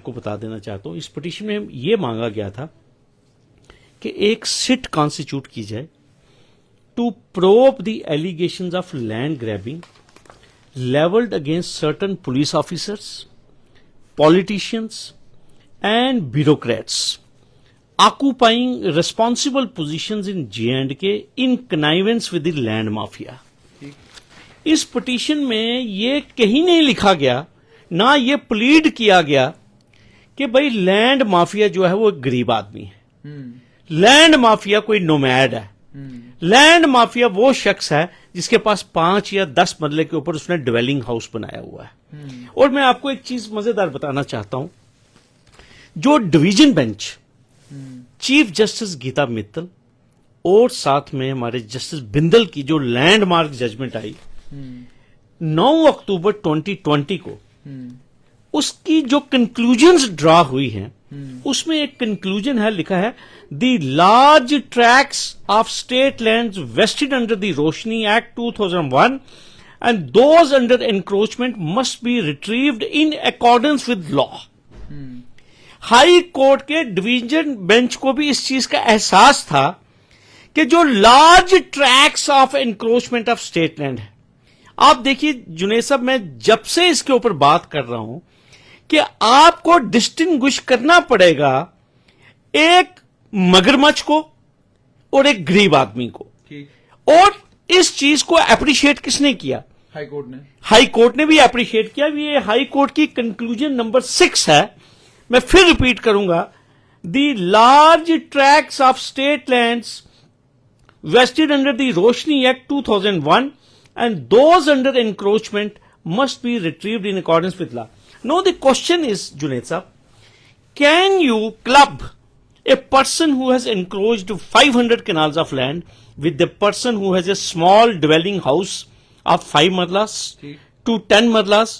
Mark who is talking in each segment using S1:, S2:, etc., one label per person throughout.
S1: کو بتا دینا چاہتا ہوں. اس پٹیشن میں یہ مانگا گیا تھا کہ ایک سٹ کانسٹیچیوٹ کی جائے to probe the allegations of land grabbing levelled against certain police officers, politicians and bureaucrats occupying responsible positions in J&K in connivance with the land mafia. اس پٹیشن میں یہ کہیں نہیں لکھا گیا, نہ یہ پلیڈ کیا گیا کہ بھائی لینڈ مافیا جو ہے وہ ایک غریب آدمی ہے, لینڈ مافیا کوئی نومیڈ ہے, لینڈ مافیا وہ شخص ہے جس کے پاس 5 یا 10 مرلے کے اوپر اس نے ڈویلنگ ہاؤس بنایا ہوا ہے. اور میں آپ کو ایک چیز مزیدار بتانا چاہتا ہوں, جو division bench chief justice Gita Mittal اور ساتھ میں ہمارے جسٹس بندل کی جو لینڈ مارک ججمنٹ آئی 9 اکتوبر 2020 کو, اس کی جو کنکلوژنز ڈرا ہوئی ہیں اس میں ایک کنکلوژن ہے, لکھا ہے the large tracts of state lands vested under the Roshni act 2001 and those under encroachment must be retrieved in accordance with law. High court کے ڈویژن بینچ کو بھی اس چیز کا احساس تھا کہ جو large tracts of encroachment of state land ہے. آپ دیکھیے جنید صاحب, میں جب سے اس کے اوپر بات کر رہا ہوں کہ آپ کو ڈسٹنگوش کرنا پڑے گا ایک مگرمچھ کو اور ایک غریب آدمی کو. اور اس چیز کو اپریشیٹ کس نے کیا؟ ہائی کورٹ نے بھی اپریشیٹ کیا. یہ ہائی کورٹ کی کنکلوژن نمبر 6 ہے, میں پھر ریپیٹ کروں گا. The large tracts of state lands vested under the Roshni act 2001 and those under encroachment must be retrieved in accordance with law. Now the question is, Junaid sahab, can you club a person who has encroached 500 canals of land with the person who has a small dwelling house of 5 marlas to 10 marlas?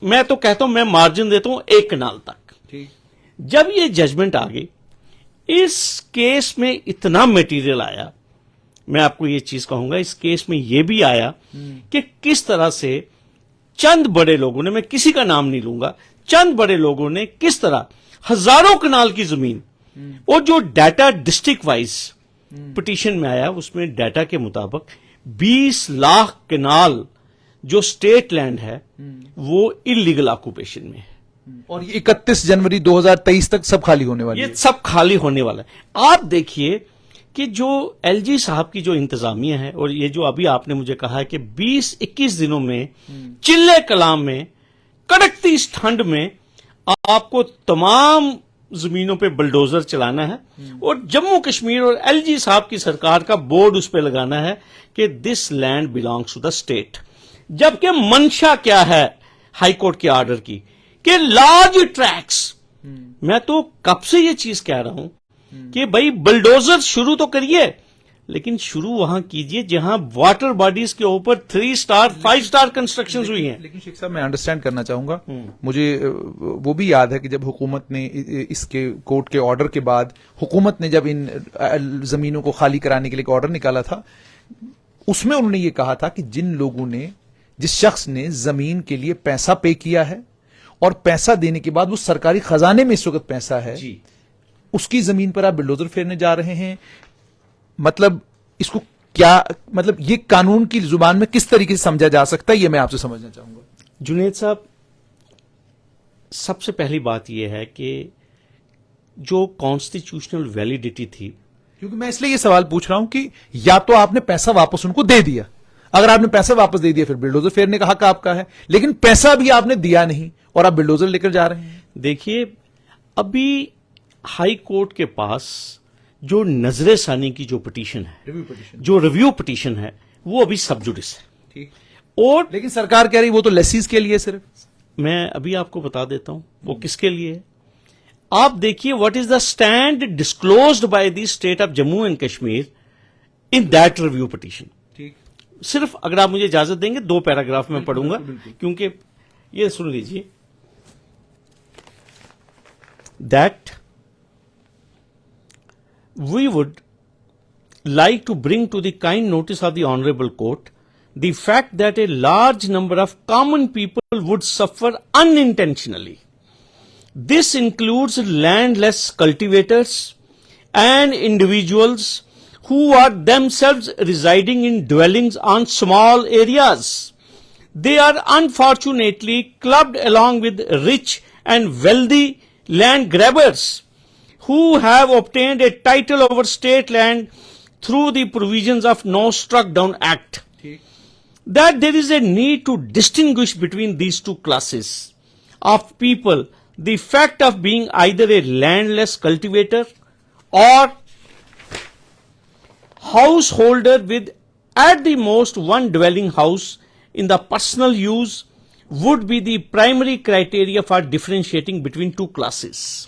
S1: میں تو کہتا ہوں, میں margin دیتا ہوں 1 کنال تک. جب یہ ججمنٹ آ گئی, اس کیس میں اتنا میٹیریل آیا, میں آپ کو یہ چیز کہوں گا, اس کیس میں یہ بھی آیا کہ کس طرح سے چند بڑے لوگوں نے, میں کسی کا نام نہیں لوں گا, چند بڑے لوگوں نے کس طرح ہزاروں کنال کی زمین, اور جو ڈیٹا ڈسٹرکٹ وائز پٹیشن میں آیا اس میں ڈیٹا کے مطابق 20 لاکھ کنال جو اسٹیٹ لینڈ ہے وہ انلیگل آکوپیشن میں ہے.
S2: اور یہ 31 جنوری 2023 تک سب خالی ہونے والا ہے.
S1: یہ سب خالی ہونے والا ہے. آپ دیکھیے کہ جو ایل جی صاحب کی جو انتظامیہ ہے, اور یہ جو ابھی آپ نے مجھے کہا ہے کہ 20-21 دنوں میں چلے کلام میں کڑکتی اس ٹھنڈ میں آپ کو تمام زمینوں پہ بلڈوزر چلانا ہے اور جموں کشمیر اور ایل جی صاحب کی سرکار کا بورڈ اس پہ لگانا ہے کہ this land belongs to the state. جبکہ منشا کیا ہے ہائی کورٹ کے آرڈر کی کہ لارج ٹریکس. میں تو کب سے یہ چیز کہہ رہا ہوں کہ بھائی بلڈوزر شروع تو کریے, لیکن شروع وہاں کیجئے جہاں واٹر باڈیز کے اوپر 3 سٹار 5 سٹار کنسٹرکشن ہوئی ہیں.
S2: لیکن شیخ صاحب, میں انڈرسٹینڈ کرنا چاہوں گا, مجھے وہ بھی یاد ہے کہ جب حکومت نے اس کے کورٹ کے آرڈر کے بعد حکومت نے جب ان زمینوں کو خالی کرانے کے لیے ایک آرڈر نکالا تھا, اس میں انہوں نے یہ کہا تھا کہ جن لوگوں نے, جس شخص نے زمین کے لیے پیسہ پے کیا ہے اور پیسہ دینے کے بعد وہ سرکاری خزانے میں اس وقت پیسہ ہے, اس کی زمین پر آپ بلڈوزر پھیرنے جا رہے ہیں. مطلب اس کو کیا, مطلب یہ قانون کی زبان میں کس طریقے سے سمجھا جا سکتا ہے, یہ میں آپ سے سمجھنا چاہوں گا.
S1: جنید صاحب, سب سے پہلی بات یہ ہے کہ جو کانسٹیٹیوشنل ویلیڈیٹی تھی,
S2: کیونکہ میں اس لیے یہ سوال پوچھ رہا ہوں کہ یا تو آپ نے پیسہ واپس ان کو دے دیا, اگر آپ نے پیسہ واپس دے دیا پھر بلڈوزر پھیرنے کا حق آپ کا ہے, لیکن پیسہ بھی آپ نے دیا نہیں اور آپ بلڈوزر لے کر جا رہے ہیں.
S1: دیکھیے, ابھی ہائی کورٹ کے پاس جو نظر ثانی کی جو پٹیشن ہے, جو ریویو پٹیشن ہے, وہ ابھی سب جوڈس ہے. اور
S2: لیکن سرکار کہہ رہی وہ تو لیسیز کے لیے صرف.
S1: میں ابھی آپ کو بتا دیتا ہوں وہ کس کے لیے ہے. آپ دیکھیے what is the stand disclosed by the state of Jammu and Kashmir in that review petition. صرف اگر آپ مجھے اجازت دیں گے 2 پیراگراف میں پڑھوں گا, کیونکہ یہ سن لیجیے. That we would like to bring to the kind notice of the Honorable Court the fact that a large number of common people would suffer unintentionally This includes landless cultivators and individuals who are themselves residing in dwellings on small areas. They are unfortunately clubbed along with rich and wealthy land grabbers who have obtained a title over state land through the provisions of No Struck Down Act. That there is a need to distinguish between these two classes of people. The fact of being either a landless cultivator or householder with at the most one dwelling house in the personal use would be the primary criteria for differentiating between two classes.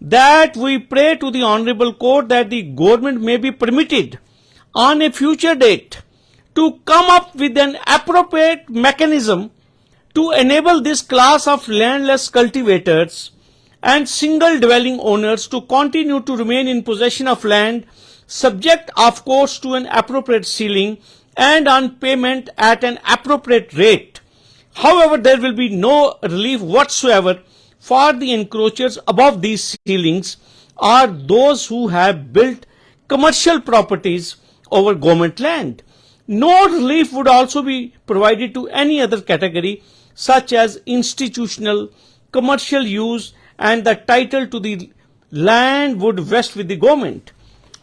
S1: that we pray to the honorable court that the government may be permitted on a future date to come up with an appropriate mechanism to enable this class of landless cultivators and single dwelling owners to continue to remain in possession of land, subject of course to an appropriate ceiling and on payment at an appropriate rate. However, there will be no relief whatsoever for the encroachers above these ceilings or those who have built commercial properties over government land. No relief would also be provided to any other category such as institutional, commercial use and the title to the land would vest with the government.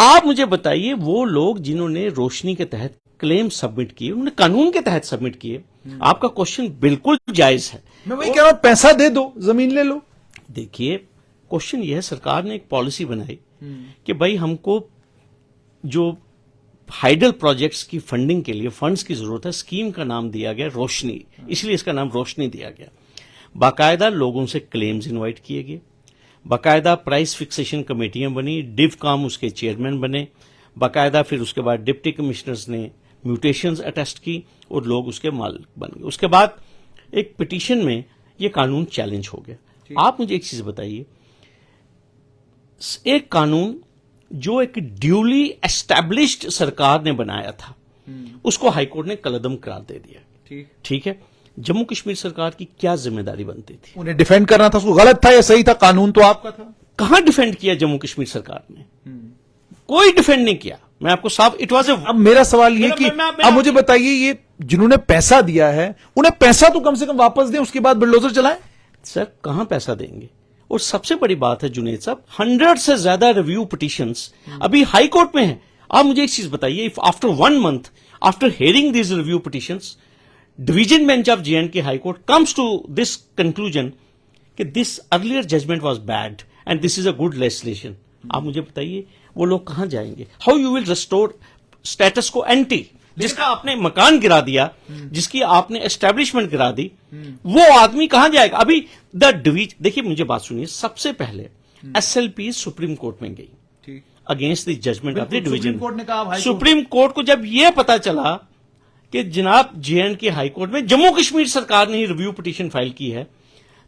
S1: آپ مجھے بتائیے وہ لوگ جنہوں نے روشنی کے تحت کلیم سبمٹ کیے انہوں نے قانون کے تحت سبمٹ کیے. آپ کا کوشچن بالکل جائز ہے.
S2: میں وہی کہہ رہا ہوں پیسہ دے دو زمین لے لو.
S1: دیکھیے کوشچن یہ ہے سرکار نے ایک پالیسی بنائی کہ بھائی ہم کو جو ہائیڈل پروجیکٹس کی فنڈنگ کے لیے فنڈز کی ضرورت ہے. اسکیم کا نام دیا گیا روشنی, اس لیے اس کا نام روشنی دیا گیا. باقاعدہ لوگوں سے کلیمز انوائٹ کیے گئے, باقاعدہ پرائس فکسیشن کمیٹیاں بنی, ڈیو کام اس کے چیئرمین بنے, باقاعدہ پھر اس کے بعد ڈپٹی کمشنرز نے میوٹیشنز اٹیسٹ کی اور لوگ اس کے مالک بن گئے. اس کے بعد ایک پٹیشن میں یہ قانون چیلنج ہو گیا. آپ مجھے ایک چیز بتائیے, ایک قانون جو ایک ڈیولی اسٹیبلشڈ سرکار نے بنایا تھا اس کو ہائی کورٹ نے کالعدم قرار دے دیا. ٹھیک ہے, جموں کشمیر سرکار کی کیا ذمہ داری بنتی تھی؟
S2: انہیں ڈیفینڈ کرنا تھا, اس کو غلط تھا یا صحیح تھا, قانون تو آپ کا تھا.
S1: کہاں ڈیفینڈ کیا جموں کشمیر سرکار نے؟ کوئی ڈیفینڈ نہیں کیا. میں آپ کو صاف اٹ واز اے.
S2: اب میرا سوال یہ کہ اب مجھے بتائیے یہ جنہوں نے پیسہ دیا ہے انہیں پیسہ تو کم سے کم واپس دیں, اس کے بعد بلڈوزر چلائیں.
S1: سر کہاں پیسہ دیں گے؟ اور سب سے بڑی بات ہے جنید صاحب, 100 سے زیادہ ریویو پٹیشنز ابھی ہائی کورٹ میں ہیں. آپ مجھے ایک چیز بتائیے, after 1 month after hearing these review petitions, division bench of JNK high court comes to this conclusion کہ this earlier judgment was bad and this is a good legislation. آپ مجھے بتائیے وہ لوگ کہاں جائیں گے؟ How you will restore status quo ante, جس کا آپ نے مکان گرا دیا, جس کی آپ نے اسٹیبلشمنٹ گرا دی, وہ آدمی کہاں جائے گا؟ ابھی دیکھیے مجھے بات سنیے, سب سے پہلے SLP سپریم کورٹ میں گئی against the judgment of the division. Supreme court کو جب یہ پتا چلا کہ جناب JNK ہائی کورٹ میں جموں کشمیر سرکار نے ہی ریویو پٹیشن فائل کی ہے,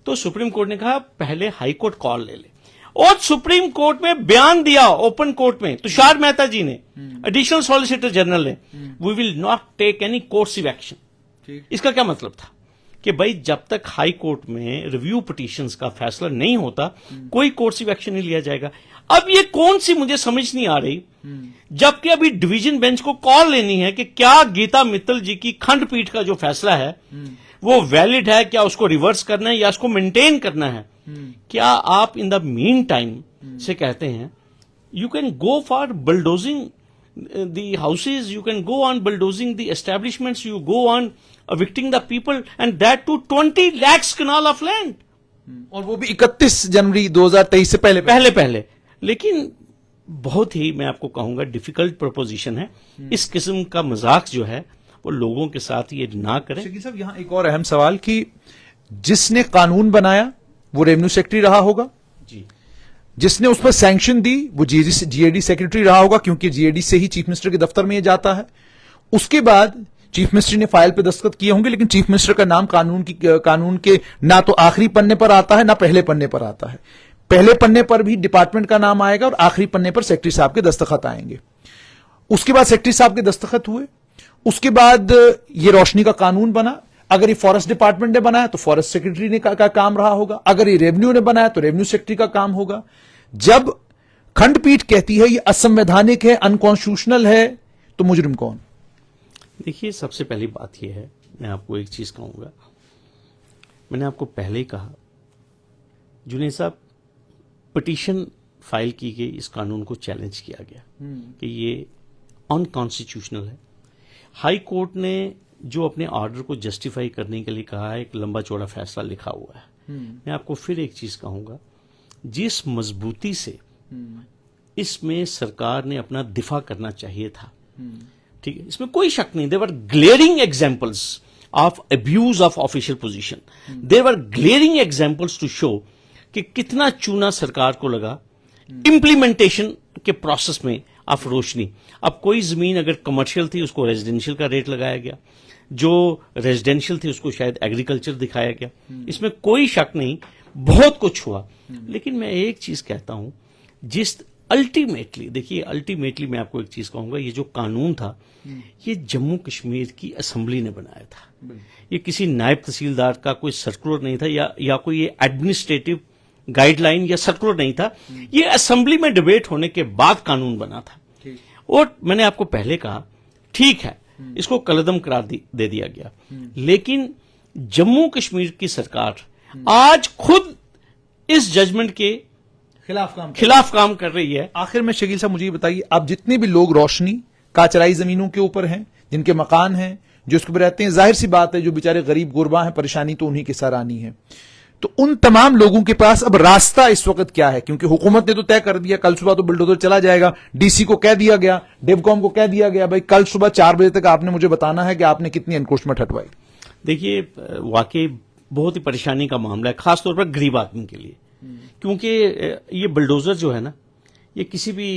S1: تو سپریم کورٹ نے کہا پہلے ہائی کورٹ کال لے لے, اور سپریم کورٹ میں بیان دیا اوپن کورٹ میں تشار مہتا جی نے, ایڈیشنل سالیسیٹر جنرل نے, we will not take any coercive action. اس کا کیا مطلب تھا کہ بھائی جب تک ہائی کورٹ میں ریویو پٹیشنز کا فیصلہ نہیں ہوتا کوئی کورسیو ایکشن نہیں لیا جائے گا. اب یہ کون سی مجھے سمجھ نہیں آ رہی, جبکہ ابھی ڈویژن بینچ کو کال لینی ہے کہ کیا گیتا متل جی کی کھنڈ پیٹھ کا جو فیصلہ ہے وہ ویلڈ ہے, کیا اس کو ریورس کرنا ہے یا اس کو مینٹین کرنا ہے. کیا آپ ان دا مین ٹائم سے کہتے ہیں you can go for bulldozing the houses, you can go on bulldozing the establishments, you go on evicting the people and that to 20 lakhs canal of land,
S2: اور وہ بھی 31 جنوری 2023 سے
S1: پہلے. لیکن بہت ہی میں آپ کو کہوں گا ڈیفیکلٹ پروپوزیشن ہے. اس قسم کا مذاق جو ہے وہ لوگوں کے ساتھ یہ نہ کریں.
S2: شکیل صاحب یہاں ایک اور اہم سوال کہ جس نے قانون بنایا وہ ریونیو سیکرٹری رہا ہوگا,
S1: جی,
S2: جس نے اس پر سینکشن دی وہ GAD سیکرٹری رہا ہوگا, کیونکہ GAD سے ہی چیف منسٹر کے دفتر میں یہ جاتا ہے. اس کے بعد چیف منسٹر نے فائل پہ دستخط کیے ہوں گے, لیکن چیف منسٹر کا نام قانون کے نہ تو آخری پنے پر آتا ہے نہ پہلے پنے پر آتا ہے. پہلے پنے پر بھی ڈپارٹمنٹ کا نام آئے گا اور آخری پنے پر سیکرٹری صاحب کے دستخط آئیں گے. اس کے بعد سیکرٹری صاحب کے دستخط ہوئے, اس کے بعد یہ روشنی کا قانون بنا. اگر یہ فارسٹ ڈپارٹمنٹ نے بنایا تو فارسٹ سیکرٹری نے کا کام رہا ہوگا, اگر یہ ریونیو نے بنایا تو ریونیو سیکرٹری کا کام ہوگا. جب کھنڈ پیٹھ کہتی ہے یہ اسمویدھانک ہے, انکانسٹیٹیوشنل ہے, تو مجرم کون؟
S1: دیکھیے سب سے پہلی بات یہ ہے, میں آپ کو ایک چیز کہوں گا, میں نے آپ کو پہلے ہی کہا جنید صاحب, پٹیشن فائل کی گئی, اس قانون کو چیلنج کیا گیا کہ یہ انکانسٹیٹیوشنل ہے. ہائی کورٹ نے جو اپنے آرڈر کو جسٹیفائی کرنے کے لیے کہا ہے, ایک لمبا چوڑا فیصلہ لکھا ہوا ہے. میں آپ کو پھر ایک چیز کہوں گا, جس مضبوطی سے اس میں سرکار نے اپنا دفاع کرنا چاہیے تھا, ٹھیک ہے, اس میں کوئی شک نہیں. There are glaring examples of abuse of official position, there are glaring examples to show کہ کتنا چونا سرکار کو لگا امپلیمنٹیشن کے پروسیس میں آف روشنی. اب کوئی زمین اگر کمرشل تھی اس کو ریزیڈینشیل کا ریٹ لگایا گیا, جو ریزیڈینشیل تھی اس کو شاید ایگریکلچر دکھایا گیا. اس میں کوئی شک نہیں, بہت کچھ ہوا. لیکن میں ایک چیز کہتا ہوں, جس الٹیمیٹلی دیکھیے, الٹیمیٹلی میں آپ کو ایک چیز کہوں گا, یہ جو قانون تھا یہ جموں کشمیر کی اسمبلی نے بنایا تھا. یہ کسی نائب تحصیلدار کا کوئی سرکولر نہیں تھا یا کوئی یہ ایڈمنسٹریٹو گائیڈ لائن یا سرکولر نہیں تھا. یہ اسمبلی میں ڈبیٹ ہونے کے بعد قانون بنا تھا. اور میں نے آپ کو پہلے کہا ٹھیک ہے اس کو کالعدم قرار دے دیا گیا, لیکن جموں کشمیر کی سرکار آج خود اس ججمنٹ کے خلاف کام کر رہی ہے.
S2: آخر میں شکیل صاحب مجھے یہ بتائیے، آپ جتنے بھی لوگ روشنی کاچرائی زمینوں کے اوپر ہیں، جن کے مکان ہیں، جو اس کے اوپر رہتے ہیں، ظاہر سی بات ہے جو بیچارے غریب غربا ہیں، پریشانی تو انہی کے سر آنی ہے. تو ان تمام لوگوں کے پاس اب راستہ اس وقت کیا ہے؟ کیونکہ حکومت نے تو طے کر دیا کل صبح تو بلڈوزر چلا جائے گا، ڈی سی کو کہہ دیا گیا، ڈیو کام کو کہہ دیا گیا، بھائی کل صبح 4 بجے تک آپ نے مجھے بتانا ہے کہ آپ نے کتنی انکروچمنٹ ہٹوائی.
S1: دیکھیے واقعی بہت ہی پریشانی کا معاملہ ہے، خاص طور پر غریب آدمی کے لیے، کیونکہ یہ بلڈوزر جو ہے نا، یہ کسی بھی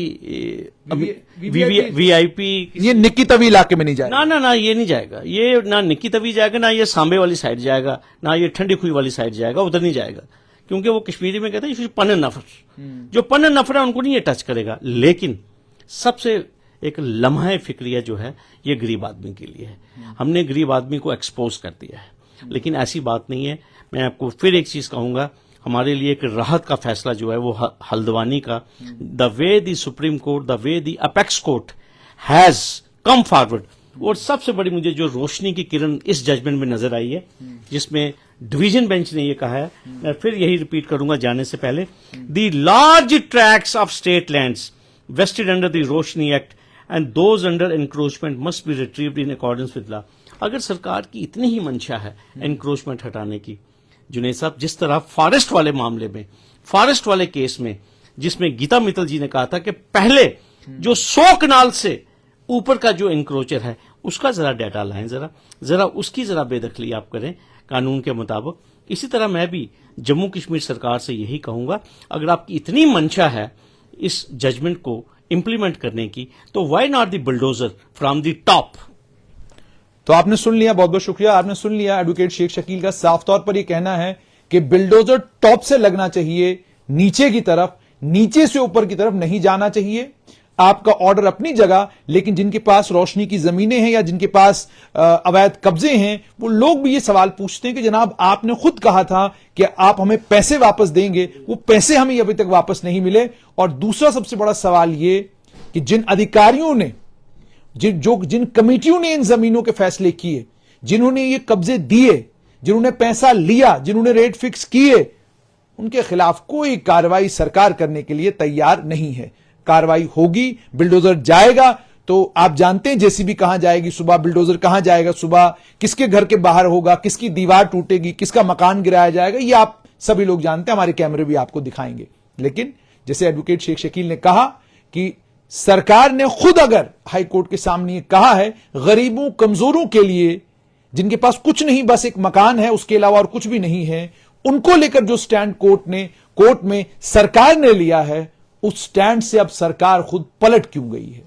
S1: وی آئی پی،
S2: یہ نکی توی علاقے میں نہیں جائے.
S1: نہ یہ نہیں جائے گا، یہ نہ نکی توی جائے گا، نہ یہ سانبے والی سائڈ جائے گا، نہ یہ ٹھنڈی خوئی والی سائڈ جائے گا، ادھر نہیں جائے گا، کیونکہ وہ کشمیری میں کہتے ہیں پن نفر، جو پن نفر ہے ان کو نہیں یہ ٹچ کرے گا. لیکن سب سے ایک لمحہ فکریہ جو ہے یہ غریب آدمی کے لیے ہے. ہم نے غریب آدمی کو ایکسپوز کر دیا ہے، لیکن ایسی بات نہیں ہے. میں آپ کو پھر ایک چیز کہوں گا، ہمارے لیے ایک راحت کا فیصلہ جو ہے وہ ہلدوانی کا، the way the supreme court, the way the apex court has come forward. اور سب سے بڑی مجھے جو روشنی کی کرن اس ججمنٹ میں نظر آئی ہے، جس میں ڈویژن بینچ نے یہ کہا ہے، میں پھر یہی ریپیٹ کروں گا جانے سے پہلے، the large tracts of state lands vested under the Roshni act and those under encroachment must be retrieved in accordance with law. اگر سرکار کی اتنی ہی منشا ہے انکروچمنٹ ہٹانے کی، جنید صاحب جس طرح فارسٹ والے معاملے میں، فارسٹ والے کیس میں، جس میں گیتا متل جی نے کہا تھا کہ پہلے جو 100 کنال سے اوپر کا جو انکروچر ہے اس کا ذرا ڈیٹا لائیں، ذرا اس کی ذرا بے دخلی آپ کریں قانون کے مطابق. اسی طرح میں بھی جموں کشمیر سرکار سے یہی کہوں گا، اگر آپ کی اتنی منشا ہے اس ججمنٹ کو امپلیمنٹ کرنے کی، تو why not the bulldozer from the top.
S2: تو آپ نے سن لیا، بہت بہت شکریہ. آپ نے سن لیا ایڈوکیٹ شیخ شکیل کا صاف طور پر یہ کہنا ہے کہ بلڈوزر ٹاپ سے لگنا چاہیے، نیچے کی طرف، نیچے سے اوپر کی طرف نہیں جانا چاہیے. آپ کا آرڈر اپنی جگہ، لیکن جن کے پاس روشنی کی زمینیں ہیں یا جن کے پاس اویدھ قبضے ہیں، وہ لوگ بھی یہ سوال پوچھتے ہیں کہ جناب آپ نے خود کہا تھا کہ آپ ہمیں پیسے واپس دیں گے، وہ پیسے ہمیں ابھی تک واپس نہیں ملے. اور دوسرا سب سے بڑا سوال یہ کہ جن ادھیکاریوں نے، جن کمیٹیوں نے ان زمینوں کے فیصلے کیے، جنہوں نے یہ قبضے دیے، جنہوں نے پیسہ لیا، جنہوں نے ریٹ فکس کیے، ان کے خلاف کوئی کارروائی سرکار کرنے کے لیے تیار نہیں ہے. کارروائی ہوگی، بلڈوزر جائے گا تو آپ جانتے ہیں جیسی بھی کہاں جائے گی، صبح بلڈوزر کہاں جائے گا، صبح کس کے گھر کے باہر ہوگا، کس کی دیوار ٹوٹے گی، کس کا مکان گرایا جائے گا، یہ آپ سبھی لوگ جانتے ہیں، ہمارے کیمرے بھی آپ کو دکھائیں گے. لیکن جیسے ایڈوکیٹ شیخ شکیل نے کہا کہ سرکار نے خود اگر ہائی کورٹ کے سامنے یہ کہا ہے، غریبوں کمزوروں کے لیے جن کے پاس کچھ نہیں، بس ایک مکان ہے، اس کے علاوہ اور کچھ بھی نہیں ہے، ان کو لے کر جو سٹینڈ کورٹ میں سرکار نے لیا ہے، اس سٹینڈ سے اب سرکار خود پلٹ کیوں گئی ہے؟